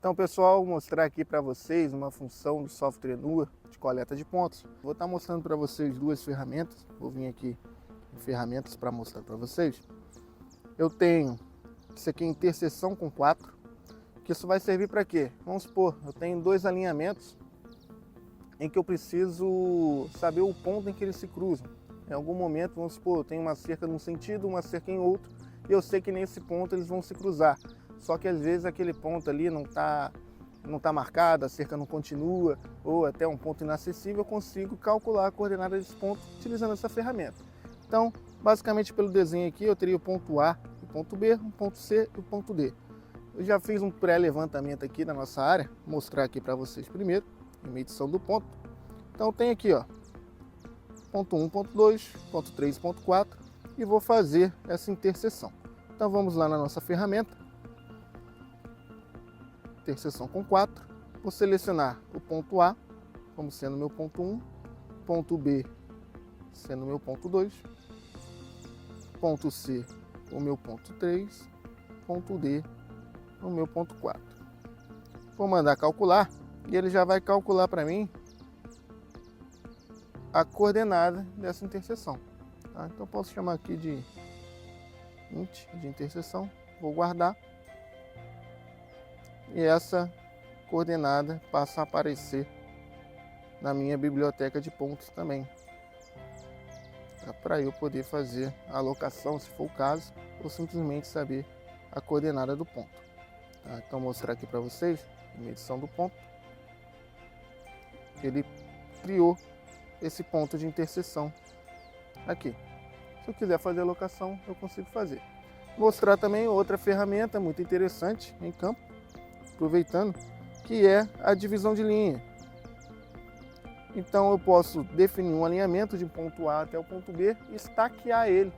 Então, pessoal, vou mostrar aqui para vocês uma função do software NUA de coleta de pontos. Vou estar mostrando para vocês duas ferramentas. Vou vir aqui em ferramentas para mostrar para vocês. Eu tenho isso aqui, interseção com 4, que isso vai servir para quê? Vamos supor, eu tenho dois alinhamentos em que eu preciso saber o ponto em que eles se cruzam. Em algum momento, vamos supor, eu tenho uma cerca num sentido, uma cerca em outro, e eu sei que nesse ponto eles vão se cruzar. Só que às vezes aquele ponto ali não tá marcado, a cerca não continua, ou até um ponto inacessível, eu consigo calcular a coordenada desse ponto utilizando essa ferramenta. Então, basicamente pelo desenho aqui, eu teria o ponto A, o ponto B, o ponto C e o ponto D. Eu já fiz um pré-levantamento aqui na nossa área, vou mostrar aqui para vocês primeiro, em medição do ponto. Então tem aqui, ó, ponto 1, ponto 2, ponto 3, ponto 4, e vou fazer essa interseção. Então vamos lá na nossa ferramenta, interseção com 4, vou selecionar o ponto A como sendo meu ponto 1, ponto B sendo meu ponto 2, ponto C o meu ponto 3, ponto D o meu ponto 4. Vou mandar calcular e ele já vai calcular para mim a coordenada dessa interseção. Tá? Então posso chamar aqui de int de interseção, vou guardar. E essa coordenada passa a aparecer na minha biblioteca de pontos também. Para eu poder fazer a alocação, se for o caso, ou simplesmente saber a coordenada do ponto. Tá? Então vou mostrar aqui para vocês a medição do ponto. Ele criou esse ponto de interseção aqui. Se eu quiser fazer a alocação, eu consigo fazer. Vou mostrar também outra ferramenta muito interessante em campo, aproveitando, que é a divisão de linha. Então eu posso definir um alinhamento de ponto A até o ponto B e estaquear ele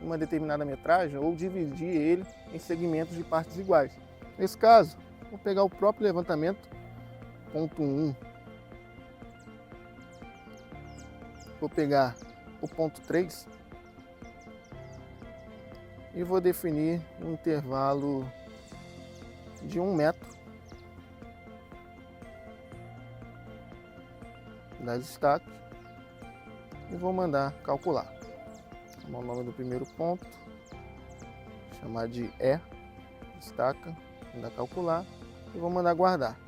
em uma determinada metragem ou dividir ele em segmentos de partes iguais. Nesse caso, vou pegar o próprio levantamento, ponto 1, vou pegar o ponto 3 e vou definir um intervalo de 1 metro das estacas e vou mandar calcular. Chamar o nome do primeiro ponto, chamar de E, estaca, mandar calcular e vou mandar guardar.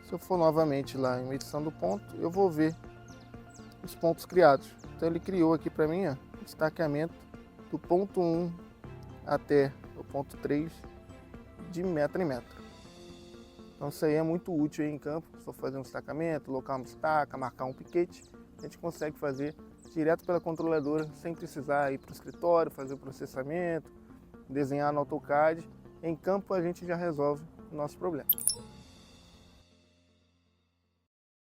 Se eu for novamente lá em medição do ponto, eu vou ver os pontos criados. Então ele criou aqui para mim, ó, o estaqueamento do ponto 1 até o ponto 3 de metro em metro. Então isso aí é muito útil aí em campo, se for fazer um destacamento, colocar uma estaca, marcar um piquete, a gente consegue fazer direto pela controladora, sem precisar ir para o escritório, fazer o processamento, desenhar no AutoCAD. Em campo a gente já resolve o nosso problema.